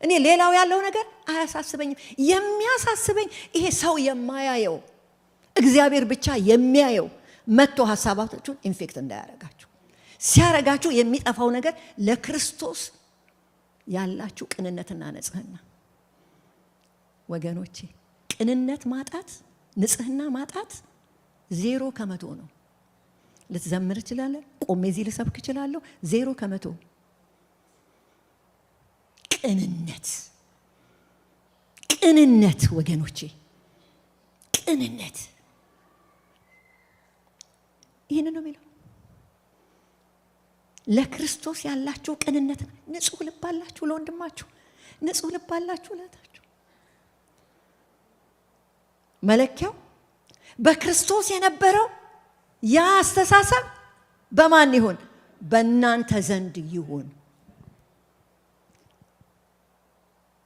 እኔ ሌላው ያለው ነገር አያሳስበኝም። የሚያሳስበኝ ይሄ ሰው የማያየው እግዚአብሔር ብቻ የሚያየው መጥቶ ሐሳባችሁን ኢንፌክት እንዳያረጋችሁ። ሲያረጋችሁ የሚጠፋው ነገር ለክርስቶስ ያላችሁ ቅንነትና ንጽህና። ወገኖቼ ቅንነት ማጣት፣ ንጽህና ማጣት 0% ነው። ልትዘምር እችላለሁ፣ ቆሜ እዚህ ልሰብክ እችላለሁ። 0% ቅንነት ወገኖቼ፣ ቅንነት ይሄን ነው የሚለው። ለክርስቶስ ያላችሁ ቅንነት፣ ንጹህ ልብ አላችሁ ለወንድማችሁ፣ ንጹህ ልብ አላችሁ ለታችሁ። መለኪያው በክርስቶስ የነበረው ያ አስተሳሰብ በማን ይሁን? በእናንተ ዘንድ ይሁን።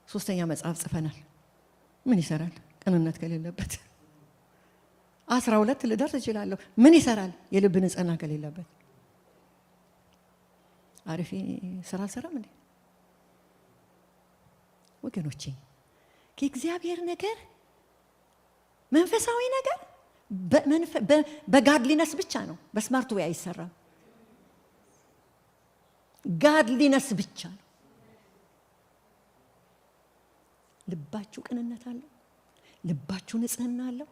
ሶስተኛ መጽሐፍ ጽፈናል። ምን ይሰራል? ቅንነት ከሌለበት 12 ልደርስ እችላለሁ። ምን ይሰራል? የልብ ንጽህና ከሌለበት። አሪፍ ስራ አልሰራም እንዴ ወገኖቼ? ከእግዚአብሔር ነገር መንፈሳዊ ነገር በጋድሊነስ ብቻ ነው፣ በስማርት ወይ አይሰራም። ጋድሊነስ ብቻ ነው። ልባችሁ ቅንነት አለው፣ ልባችሁ ንጽህና አለው፣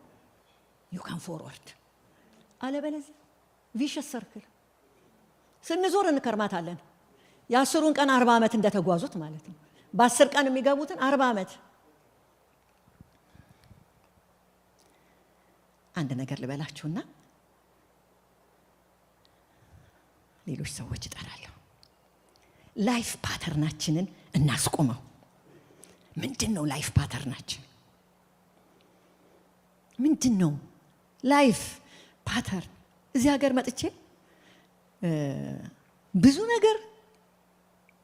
ዩ ካን ፎርወርድ። አለበለዚያ ቪሸስ ሰርክል ስንዞር እንከርማታለን። የ10ሩን ቀን 40 ዓመት እንደተጓዙት ማለት ነው። በ10 ቀን የሚገቡትን 40 ዓመት። አንድ ነገር ልበላችሁና ሌሎች ሰዎች እጠራለሁ። ላይፍ ፓተርናችንን እናስቆመው። ምንድነው ላይፍ ፓተርናችን? ምንድነው ላይፍ ፓተርን? እዚህ ሀገር መጥቼ ብዙ ነገር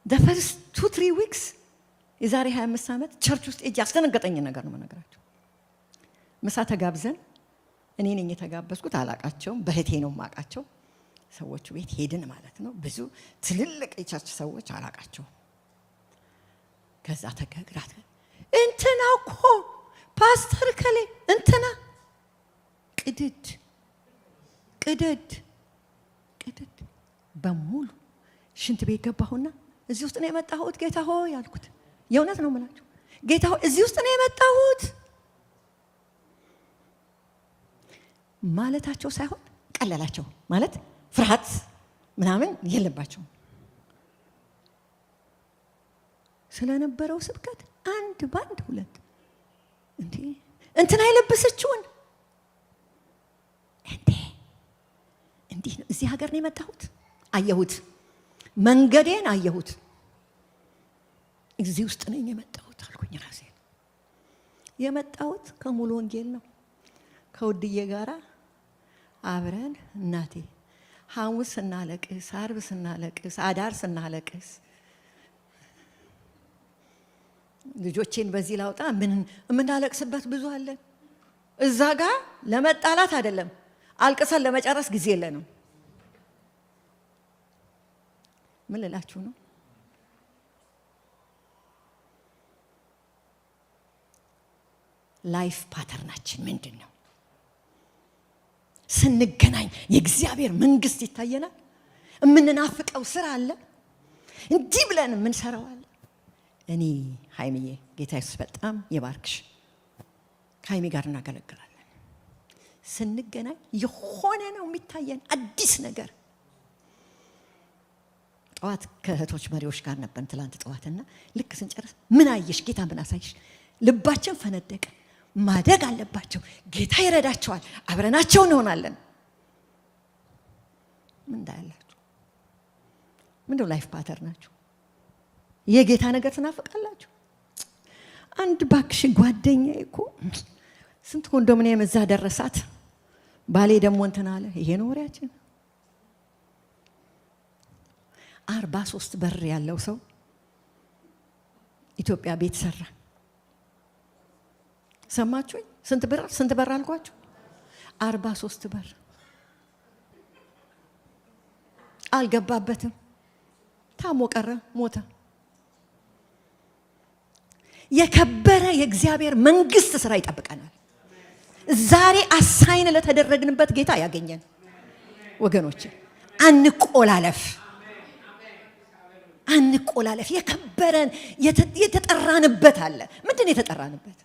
the first 2-3 weeks የዛሬ 25 ዓመት ቸርች ውስጥ እጅ ያስደነገጠኝ ነገር ነው የምነግራችሁ። ምሳ ተጋብዘን እኔ ነኝ የተጋበዝኩት፣ አላቃቸውም። በህቴ ነው ማቃቸው። ሰዎቹ ቤት ሄድን ማለት ነው። ብዙ ትልልቅ የቸርች ሰዎች አላቃቸው። ከዛ ተገግራት እንትና እኮ ፓስተር ከሌ እንትና ቅድድ በሙሉ ሽንት ቤት ገባሁና እዚህ ውስጥ ነው የመጣሁት ጌታ ሆይ አልኩት። የእውነት ነው የምላችሁ ጌታ ሆይ እዚህ ውስጥ ነው የመጣሁት ማለታቸው ሳይሆን ቀለላቸው ማለት ፍርሃት ምናምን የለባቸው ስለነበረው ስብከት አንድ ባንድ ሁለት እንትና የለበሰችውን እንዲህ ነው። እዚህ ሀገር ነው የመጣሁት፣ አየሁት፣ መንገዴን አየሁት፣ እዚህ ውስጥ ነኝ የመጣሁት አልኩኝ። ራሴ የመጣሁት ከሙሉ ወንጌል ነው። ከውድዬ ጋራ አብረን እናቴ ሐሙስ ስናለቅስ፣ ዓርብ ስናለቅስ፣ አዳር ስናለቅስ ልጆቼን በዚህ ላውጣ ምን የምናለቅስበት ብዙ አለ። እዛ ጋር ለመጣላት አይደለም፣ አልቅሰን ለመጨረስ ጊዜ የለንም። ምን ልላችሁ ነው? ላይፍ ፓተርናችን ምንድን ነው? ስንገናኝ የእግዚአብሔር መንግስት ይታየናል። የምንናፍቀው ስራ አለ፣ እንዲህ ብለን የምንሰራው አለ። እኔ ሃይሚዬ ጌታ ኢየሱስ በጣም ይባርክሽ፣ ከሃይሚ ጋር እናገለግላለን። ስንገናኝ የሆነ ነው የሚታየን አዲስ ነገር። ጠዋት ከእህቶች መሪዎች ጋር ነበር ትላንት ጠዋትና ልክ ስንጨርስ ምን አየሽ ጌታ ምን አሳይሽ? ልባችን ፈነደቀ። ማደግ አለባቸው፣ ጌታ ይረዳቸዋል፣ አብረናቸው እንሆናለን። ምን እንዳያላችሁ ምንድነው ላይፍ ፓተርን ናችሁ? የጌታ ነገር ትናፍቃላችሁ? አንድ ባክሽ ጓደኛዬ እኮ ስንት ኮንዶሚኒየም እዛ ደረሳት፣ ባሌ ደግሞ እንትን አለ። ይሄ ነው ወሬያችን። 43 በር ያለው ሰው ኢትዮጵያ ቤት ሰራ። ሰማችሁኝ? ስንት በር አልኳችሁ? 43 በር። አልገባበትም፣ ታሞ ቀረ፣ ሞተ። የከበረ የእግዚአብሔር መንግስት ስራ ይጠብቀናል። ዛሬ አሳይን ለተደረግንበት ጌታ ያገኘን ወገኖች፣ አንቆላለፍ። የከበረን የተጠራንበት አለ። ምንድን የተጠራንበት?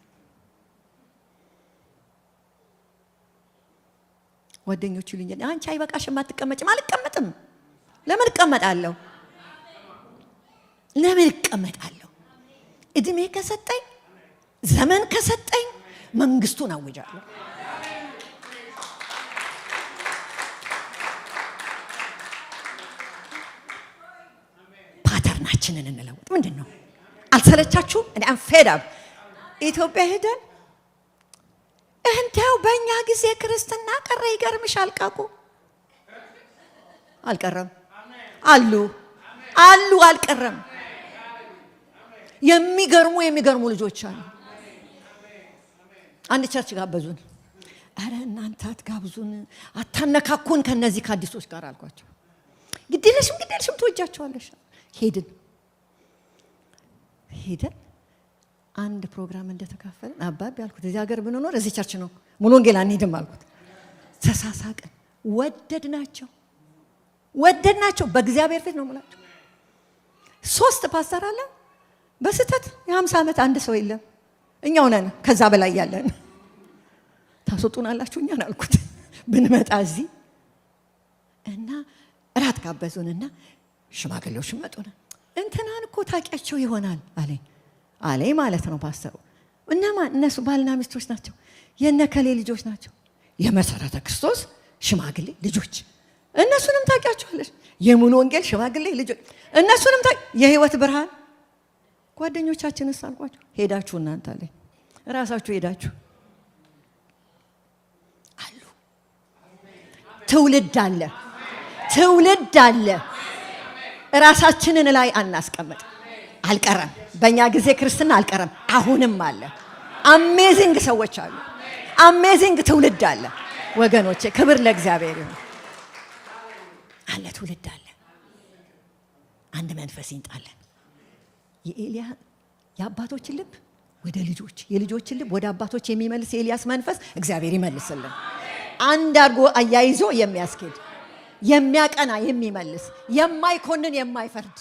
ጓደኞቹ ይሉኛል አንቺ አይበቃሽም አትቀመጭም። አልቀመጥም። ለምን እቀመጣለሁ? እድሜ ከሰጠኝ ዘመን ከሰጠኝ መንግስቱን አውጃለሁ። ፓተርናችንን እንለውጥ። ምንድነው? አልሰለቻችሁም? እኔ አንፌዳብ ኢትዮጵያ ሄደን እንተው በእኛ ጊዜ ክርስትና ቀረ። ይገርምሻል ቃቁ አልቀረም አሉ አልቀረም። የሚገርሙ ልጆች አሉ። አንድ ቸርች ጋበዙን። አረ እናንተ አትጋብዙን፣ አታነካኩን ከነዚህ ከአዲሶች ጋር አልኳቸው። ግዴለሽም ትወጃቸዋለሽ። ሄድን አንድ ፕሮግራም እንደተካፈልን አባብ ያልኩት እዚህ ሀገር ብንኖር እዚህ ቸርች ነው ሙሉ ወንጌል አንሄድም አልኩት። ተሳሳቅን። ወደድናቸው በእግዚአብሔር ፊት ነው የምላቸው። 3 ፓስተር አለ በስተት የ50 ዓመት አንድ ሰው የለም። እኛው ነን ከዛ በላይ ያለን። ታስወጡናላችሁ እኛን አልኩት። ብንመጣ እዚህ እና እራት ጋበዙንና ሽማግሌዎች መጡና እንትናን እኮ ታውቂያቸው ይሆናል አለኝ ማለት ነው ፓስተሩ። እነሱ ባልና ሚስቶች ናቸው፣ የነከሌ ልጆች ናቸው፣ የመሰረተ ክርስቶስ ሽማግሌ ልጆች። እነሱንም ታውቂያቸዋለሽ፣ የሙሉ ወንጌል ሽማግሌ ልጆች። እነሱንም የህይወት ብርሃን ጓደኞቻችንስ አልኳቸው። ሄዳችሁ እናንተ አለኝ ራሳችሁ ሄዳችሁ አሉ። ትውልድ አለ። ራሳችንን ላይ አናስቀምጥ። አልቀረም፣ በእኛ ጊዜ ክርስትና አልቀረም፣ አሁንም አለ። አሜዚንግ ሰዎች አሉ። አሜዚንግ ትውልድ አለ ወገኖቼ። ክብር ለእግዚአብሔር ይሁን። አለ ትውልድ አለ። አንድ መንፈስ ይንጣለን። የአባቶችን ልብ ወደ ልጆች፣ የልጆችን ልብ ወደ አባቶች የሚመልስ የኤልያስ መንፈስ እግዚአብሔር ይመልስልን። አንድ አድርጎ አያይዞ የሚያስኬድ የሚያቀና፣ የሚመልስ፣ የማይኮንን፣ የማይፈርድ